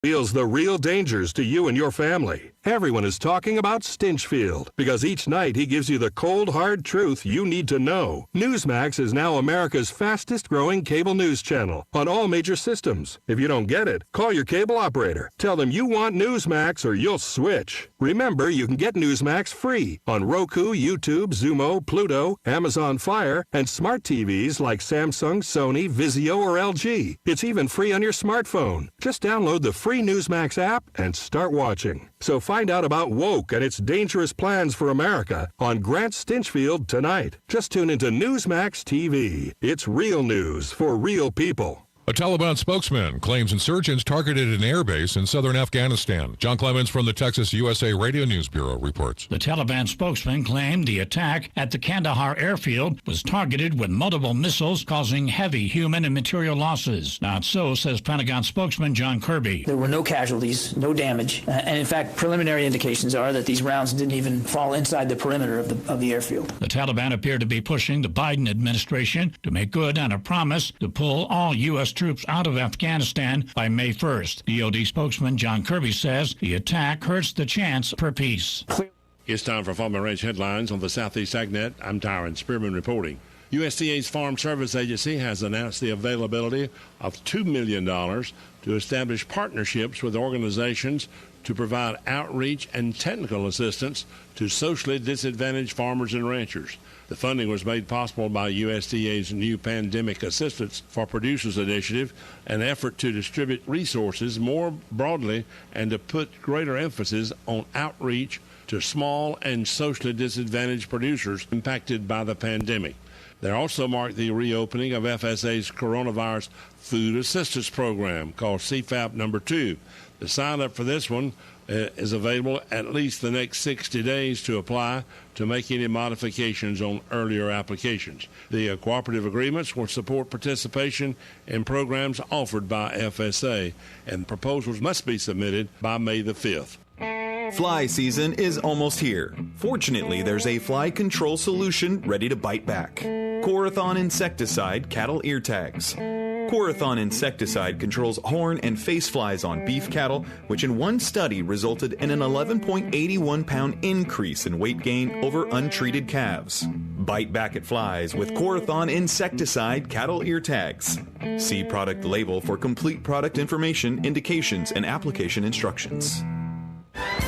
Reveals the real dangers to you and your family. Everyone is talking about Stinchfield because each night he gives you the cold, hard truth you need to know. Newsmax is now America's fastest-growing cable news channel on all major systems. If you don't get it, call your cable operator. Tell them you want Newsmax or you'll switch. Remember, you can get Newsmax free on Roku, YouTube, Xumo, Pluto, Amazon Fire, and smart TVs like Samsung, Sony, Vizio, or LG. It's even free on your smartphone. Just download the free Newsmax app and start watching. So find out about WOCA and its dangerous plans for America on Grant Stinchfield tonight. Just tune into Newsmax TV. It's real news for real people. A Taliban spokesman claims insurgents targeted an airbase in southern Afghanistan. John Clemens from the Texas USA Radio News Bureau reports. The Taliban spokesman claimed the attack at the Kandahar airfield was targeted with multiple missiles, causing heavy human and material losses. Not so, says Pentagon spokesman John Kirby. There were no casualties, no damage, and in fact, preliminary indications are that these rounds didn't even fall inside the perimeter of the airfield. The Taliban appear to be pushing the Biden administration to make good on a promise to pull all U.S. troops out of Afghanistan by May 1st. DoD spokesman John Kirby says the attack hurts the chance for peace. It's time for Farm and Ranch headlines on the Southeast AgNet. I'm Tyron Spearman reporting. USDA's Farm Service Agency has announced the availability of $2 million to establish partnerships with organizations to provide outreach and technical assistance to socially disadvantaged farmers and ranchers. The funding was made possible by USDA's new Pandemic Assistance for Producers initiative, an effort to distribute resources more broadly and to put greater emphasis on outreach to small and socially disadvantaged producers impacted by the pandemic. They also marked the reopening of FSA's Coronavirus Food Assistance Program, called CFAP number 2. The sign-up for this one is available at least the next 60 days to apply to make any modifications on earlier applications. The cooperative agreements will support participation in programs offered by FSA, and proposals must be submitted by May the 5th. Fly season is almost here. Fortunately, there's a fly control solution ready to bite back. Corathon Insecticide Cattle Ear Tags. Corathon insecticide controls horn and face flies on beef cattle, which in one study resulted in an 11.81-pound increase in weight gain over untreated calves. Bite back at flies with Corathon insecticide cattle ear tags. See product label for complete product information, indications, and application instructions.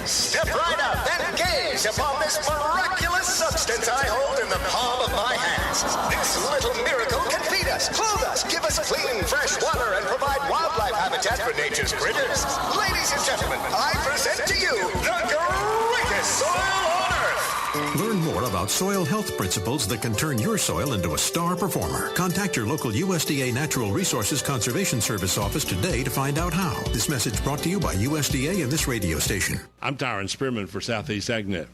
Step right up and gaze upon this miraculous substance I hold in the palm of my hands. This little miracle can feed us, clothe us, give us clean, fresh water, and provide wildlife habitat for nature's critters. Ladies and gentlemen, I present to you the greatest soil on earth. Learn more about soil health principles that can turn your soil into a star performer. Contact your local USDA Natural Resources Conservation Service office today to find out how. This message brought to you by USDA and this radio station. I'm Tyron Spearman for Southeast AgNet.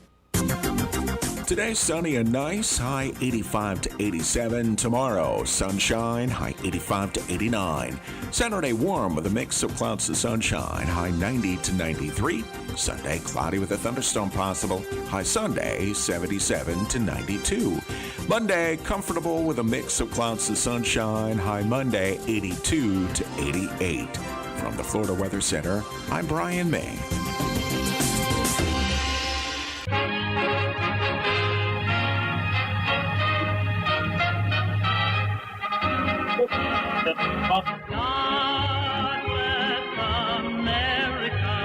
Today, sunny and nice, high 85 to 87. Tomorrow, sunshine, high 85 to 89. Saturday, warm with a mix of clouds to sunshine, high 90 to 93. Sunday, cloudy with a thunderstorm possible, high Sunday, 77 to 92. Monday, comfortable with a mix of clouds to sunshine, high Monday, 82 to 88. From the Florida Weather Center, I'm Brian May. God bless America,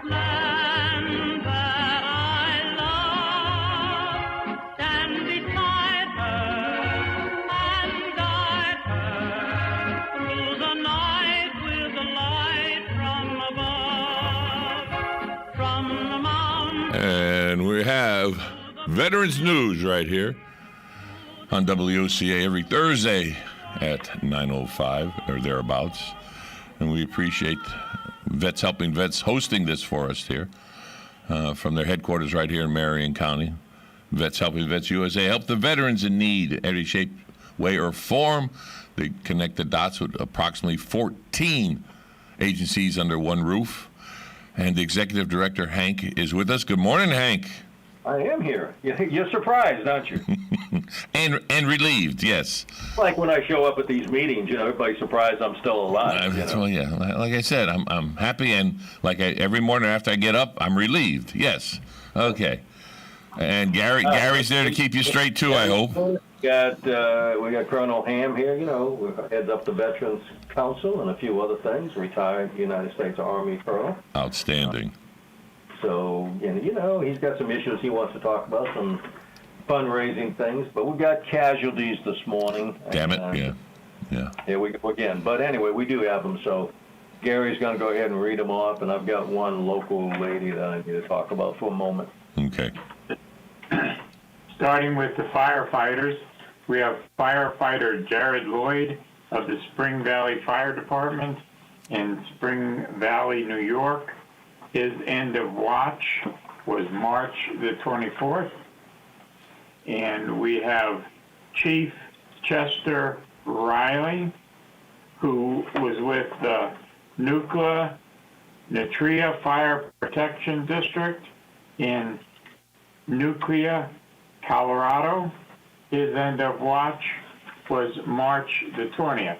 land that I love. Stand beside her and guide her through the night with the light from above, from the mountains. And we have Veterans News right here on WOCA every Thursday at 9:05 or thereabouts. And we appreciate Vets Helping Vets hosting this for us here from their headquarters right here in Marion County. Vets Helping Vets USA help the veterans in need in every shape, way, or form. They connect the dots with approximately 14 agencies under one roof. And the executive director, Hank, is with us. Good morning, Hank. I am here. You're surprised, aren't you? and relieved, yes. Like when I show up at these meetings, everybody's surprised I'm still alive. Well, yeah. Like I said, I'm happy, and every morning after I get up, I'm relieved. Yes. Okay. And Gary's there to keep you straight too, I hope. We got Colonel Ham here, who heads up the Veterans Council and a few other things. Retired United States Army colonel. Outstanding. So, he's got some issues he wants to talk about, some fundraising things. But we got casualties this morning. Damn it, yeah. Here we go again. But anyway, we do have them. So Gary's going to go ahead and read them off. And I've got one local lady that I need to talk about for a moment. Okay. Starting with the firefighters, we have firefighter Jared Lloyd of the Spring Valley Fire Department in Spring Valley, New York. His end of watch was March the 24th. And we have Chief Chester Riley, who was with the Nuclear Natria Fire Protection District in Nuclear, Colorado. His end of watch was March the 20th.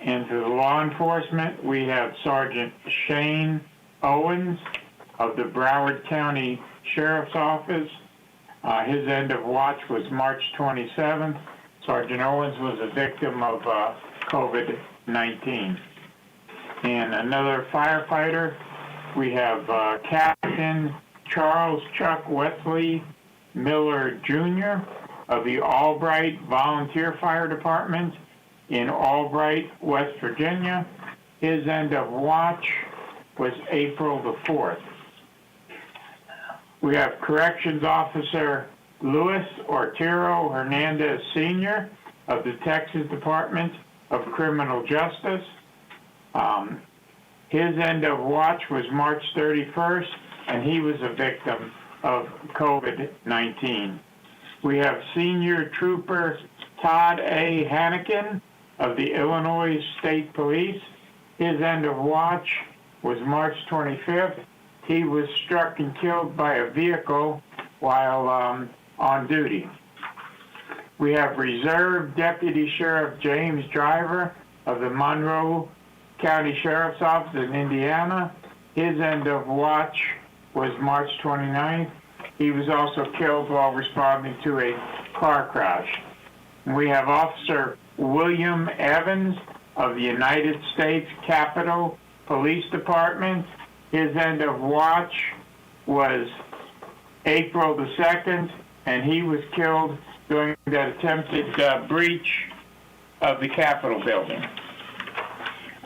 And for the law enforcement, we have Sergeant Shane Owens of the Broward County Sheriff's Office. His end of watch was March 27th. Sergeant Owens was a victim of COVID-19. And another firefighter, we have Captain Charles Chuck Wesley Miller Jr. of the Albright Volunteer Fire Department in Albright, West Virginia. His end of watch was April the 4th. We have Corrections Officer Luis Ortero Hernandez Sr. of the Texas Department of Criminal Justice. His end of watch was March 31st, and he was a victim of COVID-19. We have Senior Trooper Todd A. Hannikin of the Illinois State Police. His end of watch was March 25th. He was struck and killed by a vehicle while on duty. We have Reserve Deputy Sheriff James Driver of the Monroe County Sheriff's Office in Indiana. His end of watch was March 29th. He was also killed while responding to a car crash. And we have Officer William Evans of the United States Capitol Police Department. His end of watch was April the 2nd, and he was killed during that attempted breach of the Capitol building.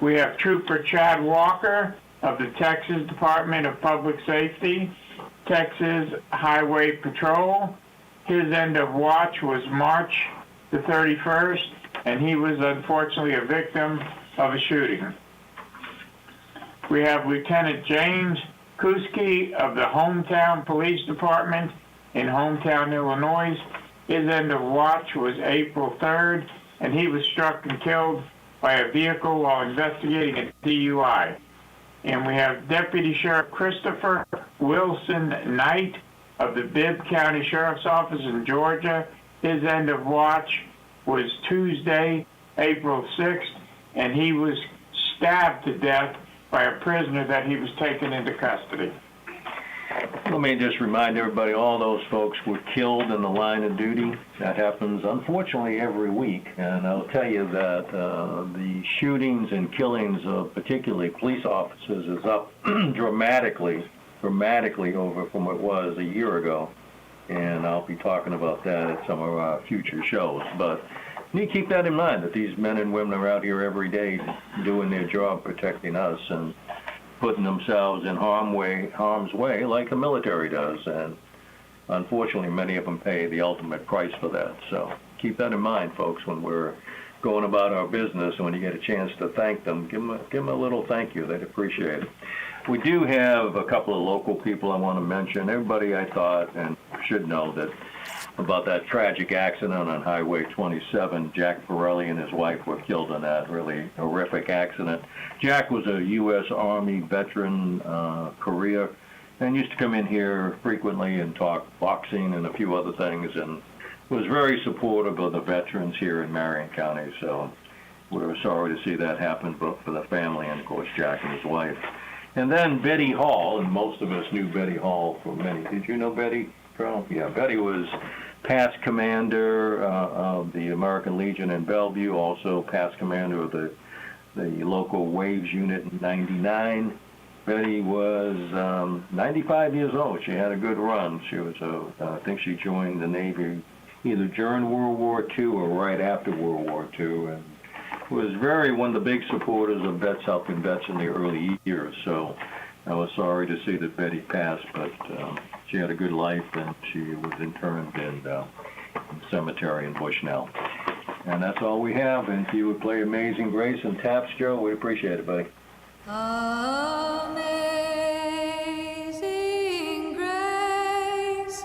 We have Trooper Chad Walker of the Texas Department of Public Safety, Texas Highway Patrol. His end of watch was March the 31st, and he was unfortunately a victim of a shooting. We have Lieutenant James Kuski of the Hometown Police Department in Hometown, Illinois. His end of watch was April 3rd, and he was struck and killed by a vehicle while investigating a DUI. And we have Deputy Sheriff Christopher Wilson Knight of the Bibb County Sheriff's Office in Georgia. His end of watch was Tuesday, April 6th, and he was stabbed to death by a prisoner that he was taken into custody. Let me just remind everybody, all those folks were killed in the line of duty. That happens, unfortunately, every week. And I'll tell you that the shootings and killings of particularly police officers is up dramatically over from what it was a year ago. And I'll be talking about that at some of our future shows. But you need to keep that in mind, that these men and women are out here every day doing their job, protecting us, and putting themselves in harm's way like the military does. And unfortunately, many of them pay the ultimate price for that. So keep that in mind, folks, when we're going about our business, and when you get a chance to thank them, give them a little thank you. They'd appreciate it. We do have a couple of local people I want to mention. Everybody, I thought, and should know that about that tragic accident on Highway 27. Jack Borelli and his wife were killed in that really horrific accident. Jack was a U.S. Army veteran, Korea. and used to come in here frequently and talk boxing and a few other things, and was very supportive of the veterans here in Marion County. So we're sorry to see that happen, both for the family and, of course, Jack and his wife. And then Betty Hall, and most of us knew Betty Hall for many. Did you know Betty, Colonel? Yeah, Betty was past commander of the American Legion in Bellevue, also past commander of the local Waves unit in '99. Betty was 95 years old. She had a good run. She was, I think she joined the Navy either during World War II or right after World War II, and was one of the big supporters of Vets Helping Vets in the early years. So I was sorry to see that Betty passed, but she had a good life, and she was interred in the cemetery in Bushnell. And that's all we have. And if you would play Amazing Grace and Taps, Joe, we'd appreciate it, buddy. Amazing grace,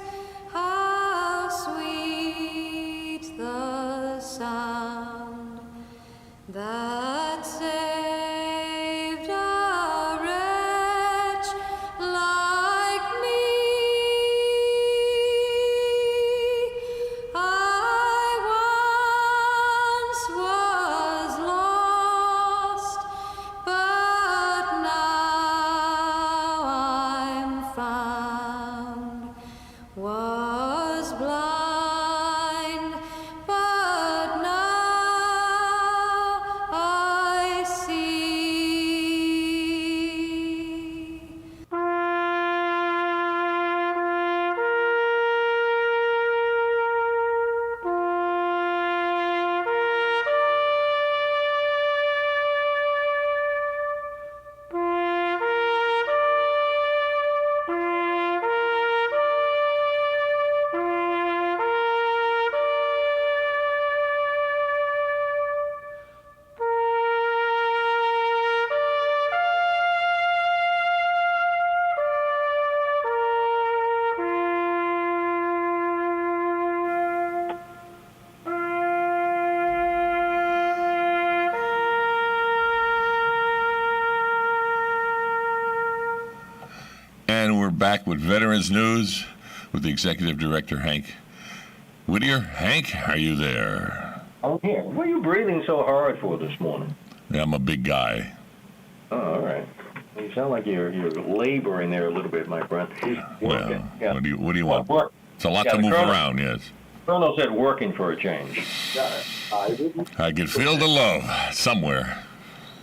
how sweet the sound that saved a wretch like me. I once was lost, but now I'm found. Was blind, but now I see. And we're back with Veterans News with the Executive Director, Hank Whittier. Hank, are you there? I'm here. What are you breathing so hard for this morning? Yeah, I'm a big guy. Oh, all right. You sound like you're laboring there a little bit, my friend. Well, Yeah. what do you want? Work. It's a lot Yeah, to the move Colonel- around, yes. Colonel said working for a change. I can feel the love somewhere.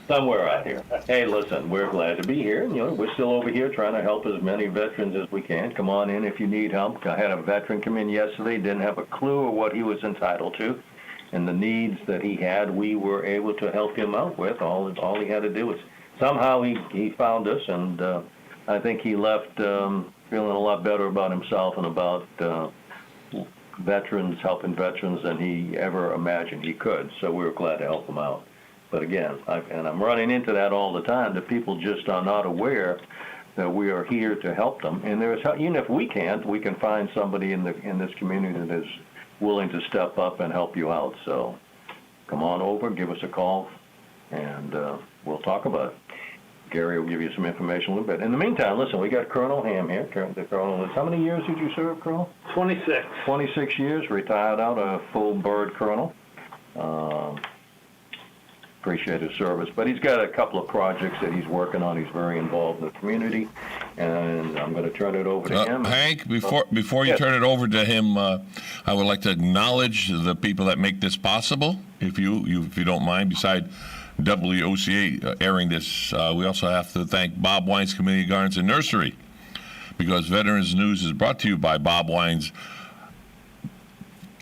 Somewhere out here. Hey, listen, we're glad to be here. You know, we're still over here trying to help as many veterans as we can. Come on in if you need help. I had a veteran come in yesterday, didn't have a clue of what he was entitled to, and the needs that he had, we were able to help him out with. All he had to do was somehow he found us, and I think he left feeling a lot better about himself and about veterans, helping veterans than he ever imagined he could. So we were glad to help him out. But again, I'm running into that all the time, that people just are not aware that we are here to help them. And even if we can't, we can find somebody in this community that is willing to step up and help you out. So come on over, give us a call, and we'll talk about it. Gary will give you some information a little bit. In the meantime, listen, we got Colonel Ham here. The Colonel, how many years did you serve, Colonel? 26. 26 years, retired out, a full bird colonel. Appreciate his service. But he's got a couple of projects that he's working on. He's very involved in the community, and I'm going to turn it over to him. Hank, before you turn it over to him, I would like to acknowledge the people that make this possible, if you don't mind. Beside WOCA airing this, we also have to thank Bob Wine's Community Gardens and Nursery, because Veterans News is brought to you by Bob Wine's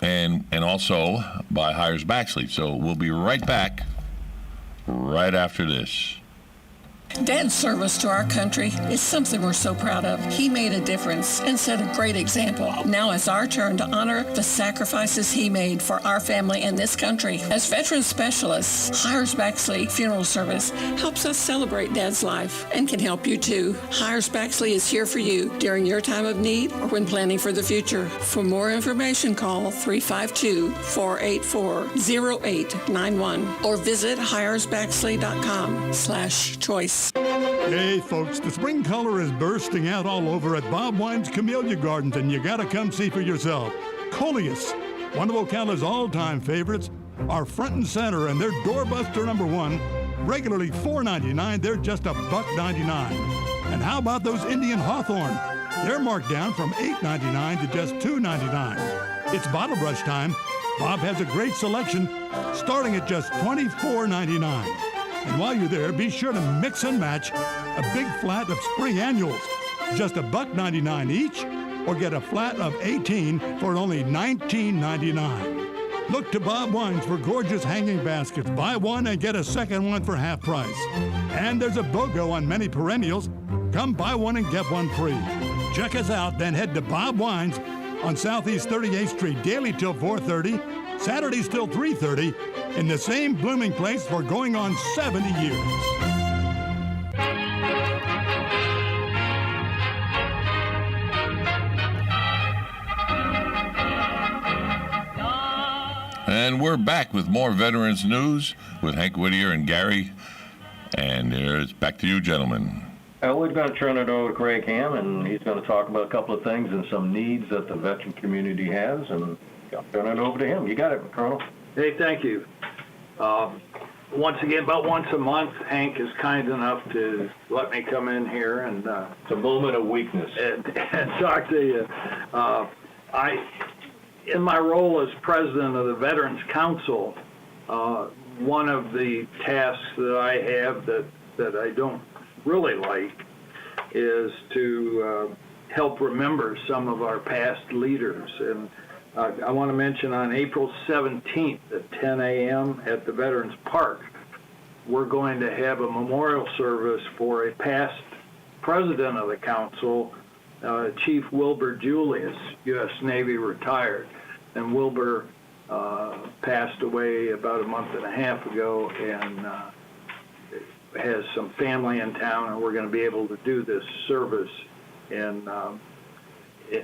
and also by Hires Baxley. So we'll be right back right after this. Dad's service to our country is something we're so proud of. He made a difference and set a great example. Now it's our turn to honor the sacrifices he made for our family and this country. As veteran specialists, Hires Baxley Funeral Service helps us celebrate Dad's life and can help you too. Hires Baxley is here for you during your time of need or when planning for the future. For more information, call 352-484-0891 or visit hiresbaxley.com/choice. Hey, folks, the spring color is bursting out all over at Bob Wine's Camellia Gardens, and you gotta come see for yourself. Coleus, one of Ocala's all-time favorites, are front and center, and they're doorbuster number one. Regularly $4.99, they're just $1.99. And how about those Indian Hawthorn? They're marked down from $8.99 to just $2.99. It's bottle brush time. Bob has a great selection, starting at just $24.99. And while you're there, be sure to mix and match a big flat of spring annuals, just $1.99 each, or get a flat of 18 for only $19.99. Look to Bob Wines for gorgeous hanging baskets. Buy one and get a second one for half price. And there's a BOGO on many perennials. Come buy one and get one free. Check us out, then head to Bob Wines on Southeast 38th Street, daily till 4:30, Saturdays till 3:30, in the same blooming place for going on 70 years. And we're back with more Veterans News with Hank Whittier and Gary. And it's back to you, gentlemen. We're going to turn it over to Craig Ham, and he's going to talk about a couple of things and some needs that the veteran community has, and I'll turn it over to him. You got it, Colonel. Hey, thank you. Once again, about once a month, Hank is kind enough to let me come in here and it's a moment of weakness and talk to you. In my role as president of the Veterans Council, one of the tasks that I have that I don't really like is to help remember some of our past leaders. And I want to mention on April 17th at 10 a.m. at the Veterans Park, we're going to have a memorial service for a past president of the council, Chief Wilbur Julius, U.S. Navy retired. And Wilbur passed away about a month and a half ago and has some family in town, and we're going to be able to do this service. And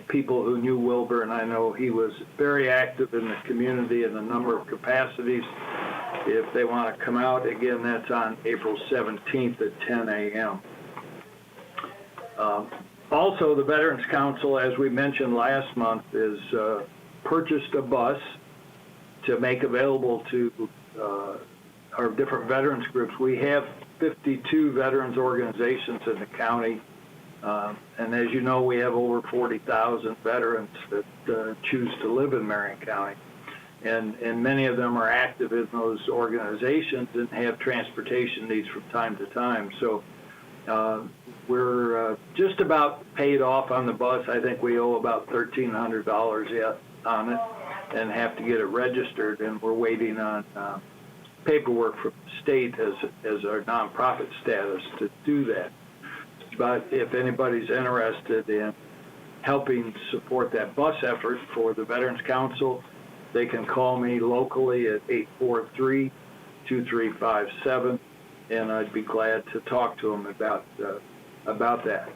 people who knew Wilbur, and I know he was very active in the community in a number of capacities. If they want to come out, again, that's on April 17th at 10 a.m. Also, the Veterans Council, as we mentioned last month, is purchased a bus to make available to our different veterans groups. We have 52 veterans organizations in the county, and as you know, we have over 40,000 veterans that choose to live in Marion County, and many of them are active in those organizations and have transportation needs from time to time. So we're just about paid off on the bus. I think we owe about $1,300 yet on it and have to get it registered, and we're waiting on paperwork from the state as our nonprofit status to do that. But if anybody's interested in helping support that bus effort for the Veterans Council, they can call me locally at 843-2357, and I'd be glad to talk to them about that.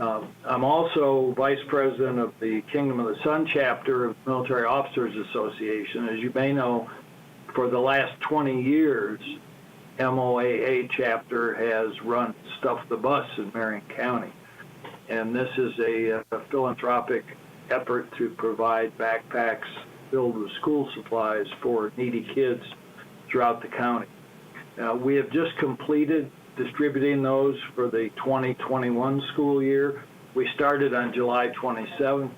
I'm also vice president of the Kingdom of the Sun chapter of the Military Officers Association. As you may know, for the last 20 years, MOAA chapter has run Stuff the Bus in Marion County. And this is a philanthropic effort to provide backpacks filled with school supplies for needy kids throughout the county. We have just completed distributing those for the 2021 school year. We started on July 27th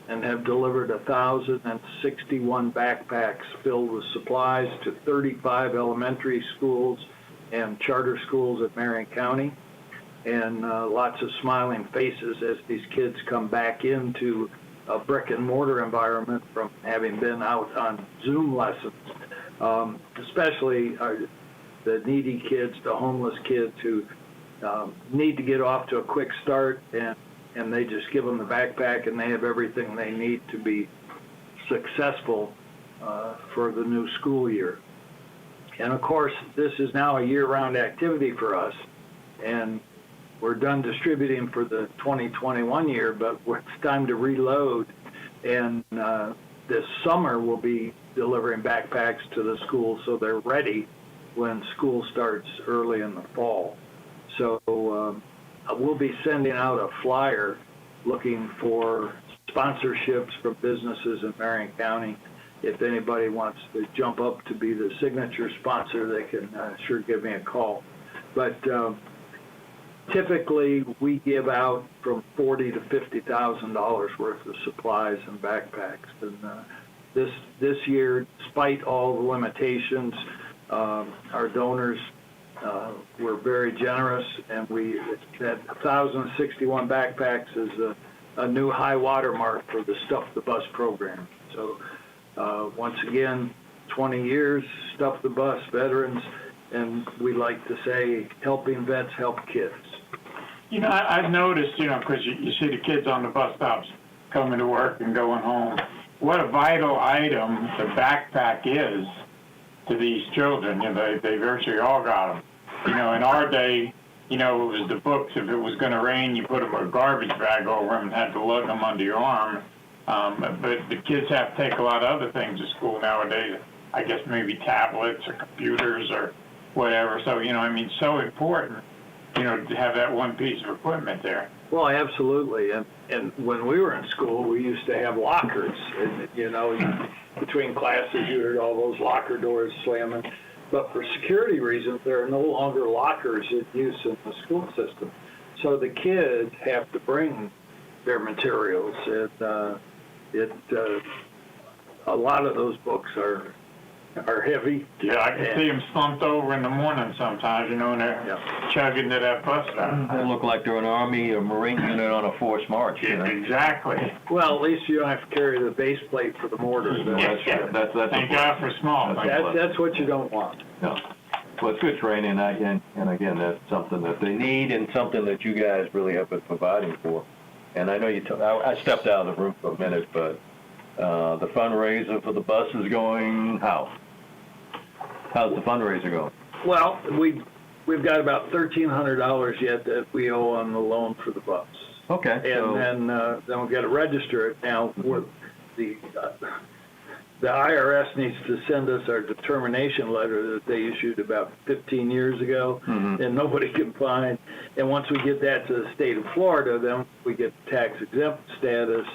and have delivered 1,061 backpacks filled with supplies to 35 elementary schools and charter schools at Marion County, and lots of smiling faces as these kids come back into a brick and mortar environment from having been out on Zoom lessons, especially the needy kids, the homeless kids who need to get off to a quick start, and they just give them the backpack and they have everything they need to be successful for the new school year. And of course, this is now a year-round activity for us, and we're done distributing for the 2021 year, but it's time to reload, and this summer we'll be delivering backpacks to the schools so they're ready when school starts early in the fall. So we'll be sending out a flyer looking for sponsorships from businesses in Marion County. If anybody wants to jump up to be the signature sponsor, they can sure give me a call. But typically, we give out from $40,000 to $50,000 worth of supplies and backpacks. And this year, despite all the limitations, our donors were very generous, and we had 1,061 backpacks is a new high water mark for the Stuff the Bus program. So once again, 20 years, Stuff the Bus veterans, and we like to say, helping vets help kids. You know, I've noticed, because you see the kids on the bus stops coming to work and going home, what a vital item the backpack is to these children. They virtually all got them. In our day, it was the books. If it was going to rain, you put a garbage bag over them and had to lug them under your arm. But the kids have to take a lot of other things to school nowadays. I guess maybe tablets or computers or whatever. So, so important, to have that one piece of equipment there. Well, absolutely. And when we were in school, we used to have lockers. And, between classes, you heard all those locker doors slamming. But for security reasons, there are no longer lockers in use in the school system. So the kids have to bring their materials. And a lot of those books are heavy. Yeah, I can see them slumped over in the morning sometimes, and they're chugging to that bus stop. They look like they're an Army or Marine unit on a forced march. Yeah, exactly. Well, at least you don't have to carry the base plate for the mortar. That's Thank God for small. That's what you don't want. No. Well, it's good training, and again, that's something that they need and something that you guys really have been providing for. And I know I stepped out of the room for a minute, but the fundraiser for the bus is going how? How's the fundraiser going? Well, we've got about $1,300 yet that we owe on the loan for the bus. Okay. And then we've got to register it now. The IRS needs to send us our determination letter that they issued about 15 years ago, and nobody can find. And once we get that to the state of Florida, then we get tax-exempt status,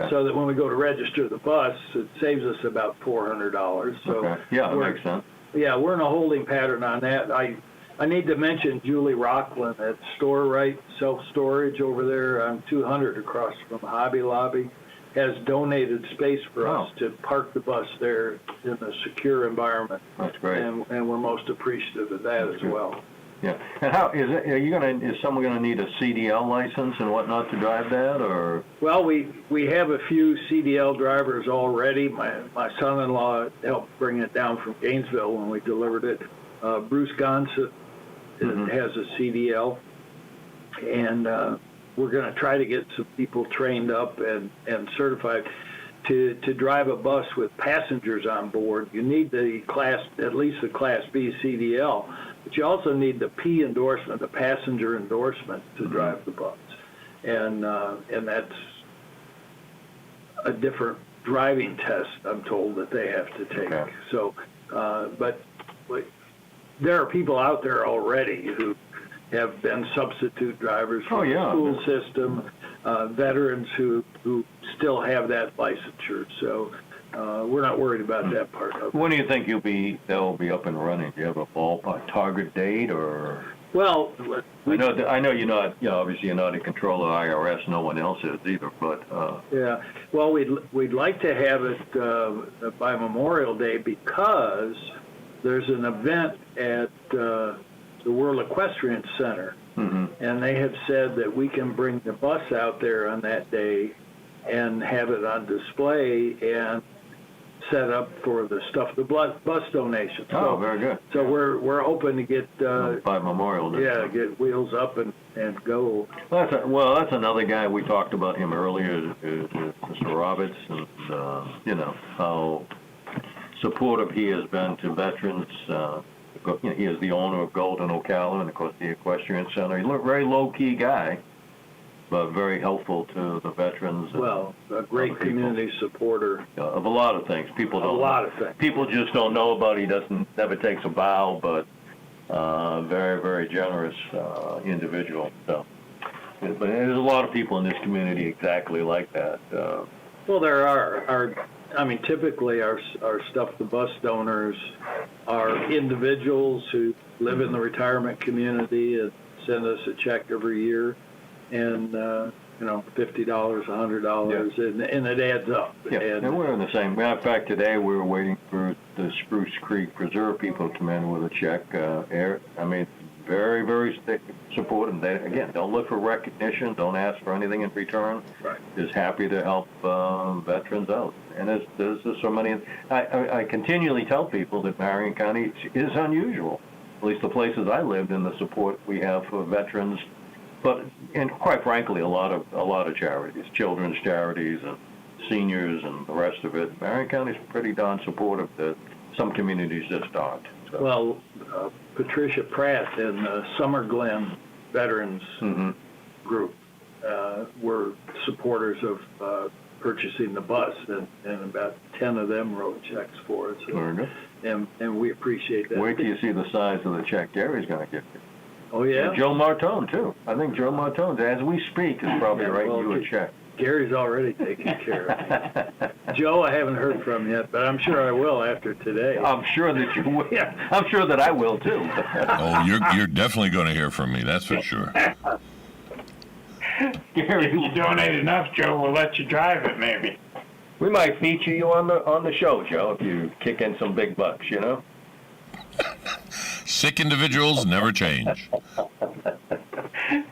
so that when we go to register the bus, it saves us about $400. So yeah, that makes sense. Yeah, we're in a holding pattern on that. I need to mention Julie Rockland at Store Right Self-Storage over there on 200 across from Hobby Lobby has donated space for us to park the bus there in a secure environment. That's great. And we're most appreciative of that as well. Yeah. And how is it? Is someone going to need a CDL license and whatnot to drive that, or? Well, we have a few CDL drivers already. My son-in-law helped bring it down from Gainesville when we delivered it. Bruce Gonsa has a CDL, and we're going to try to get some people trained up and certified to drive a bus with passengers on board. You need at least the Class B CDL, but you also need the P endorsement, the passenger endorsement, to drive the bus, and that's a different driving test, I'm told, that they have to take. Okay. So, but there are people out there already who have been substitute drivers for the school system, veterans who still have that licensure. So we're not worried about that part of it. When do you think they'll be up and running? Do you have a ballpark target date, or? Well, I know you're not. Obviously you're not in control of IRS. No one else is either. But yeah. Well, we'd like to have it by Memorial Day because there's an event at the World Equestrian Center, and they have said that we can bring the bus out there on that day and have it on display and set up for the Stuff the Bus donation. Oh, very good. So we're hoping to get by Memorial Day. Yeah, get wheels up and go. That's another guy we talked about him earlier, is Mr. Roberts, and how supportive he has been to veterans. He is the owner of Golden Ocala and, of course, the Equestrian Center. He's a very low-key guy, but very helpful to the veterans. Well, a great community supporter. Of a lot of things. People just don't know about it. He never takes a bow, but very, very generous individual. So, But there's a lot of people in this community exactly like that. Well, there are. Typically our Stuff the Bus donors are individuals who live in the retirement community and send us a check every year, and $50, $100, and it adds up. Yeah, and we're in the same. Matter of fact, today we were waiting for the Spruce Creek Preserve people to come in with a check. Very, very supportive. They, again, don't look for recognition. Don't ask for anything in return. Right. Just happy to help veterans out. And there's so many. I continually tell people that Marion County is unusual. At least the places I lived in, the support we have for veterans. And quite frankly, a lot of charities, children's charities and seniors and the rest of it. Marion County's pretty darn supportive that some communities just aren't. So. Well, Patricia Pratt and the Summer Glen Veterans Group were supporters of purchasing the bus, and about 10 of them wrote checks for us. And we appreciate that. Wait till you see the size of the check Gary's going to give you. Oh, yeah? And Joe Martone, too. I think Joe Martone, as we speak, is probably writing you a check. Gary's already taken care of it. Joe, I haven't heard from yet, but I'm sure I will after today. I'm sure that you will. I'm sure that I will, too. Oh, you're definitely going to hear from me, that's for sure. Gary, if you donate enough, Joe, we'll let you drive it, maybe. We might feature you on the show, Joe, if you kick in some big bucks, you know? Sick individuals never change.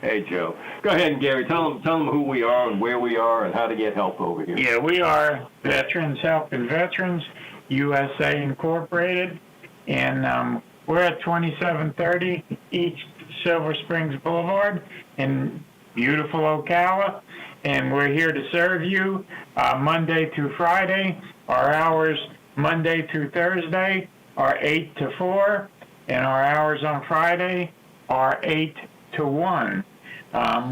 Hey, Joe. Go ahead, and Gary. Tell them who we are and where we are and how to get help over here. Yeah, we are Veterans Helping Veterans, USA Incorporated, and we're at 2730 East Silver Springs Boulevard in beautiful Ocala, and we're here to serve you Monday through Friday. Our hours Monday through Thursday are 8 to 4, and our hours on Friday are 8 to 1.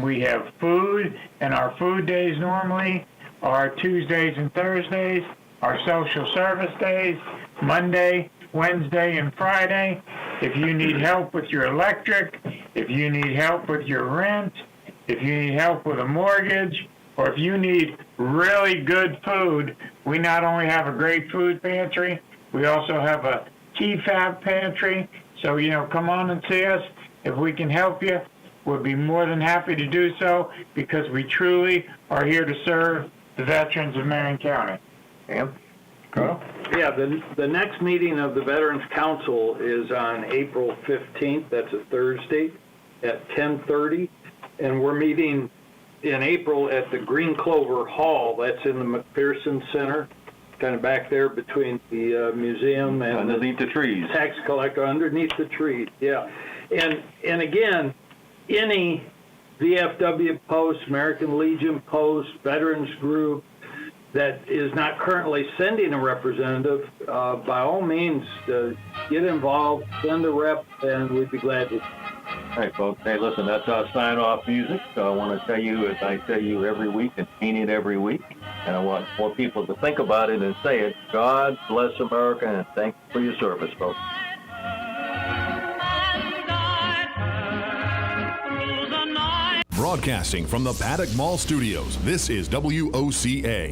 We have food, and our food days normally are Tuesdays and Thursdays. Our social service days, Monday, Wednesday, and Friday. If you need help with your electric, if you need help with your rent, if you need help with a mortgage, or if you need really good food, we not only have a great food pantry, we also have a TFAB pantry. So, come on and see us. If we can help you, we'll be more than happy to do so, because we truly are here to serve the veterans of Marion County. Sam? Carl? Yeah, the next meeting of the Veterans Council is on April 15th. That's a Thursday at 10:30. And we're meeting in April at the Green Clover Hall. That's in the McPherson Center, kind of back there between the museum and underneath the trees. Tax collector, underneath the trees, yeah. And again, any VFW post, American Legion post, Veterans Group that is not currently sending a representative, by all means, get involved, send a rep, and we'd be glad to. All right, folks. Hey, listen, that's our sign-off music. So I want to tell you, as I tell you every week, and mean it every week, and I want more people to think about it and say it. God bless America, and thank you for your service, folks. Broadcasting from the Paddock Mall Studios, this is WOCA.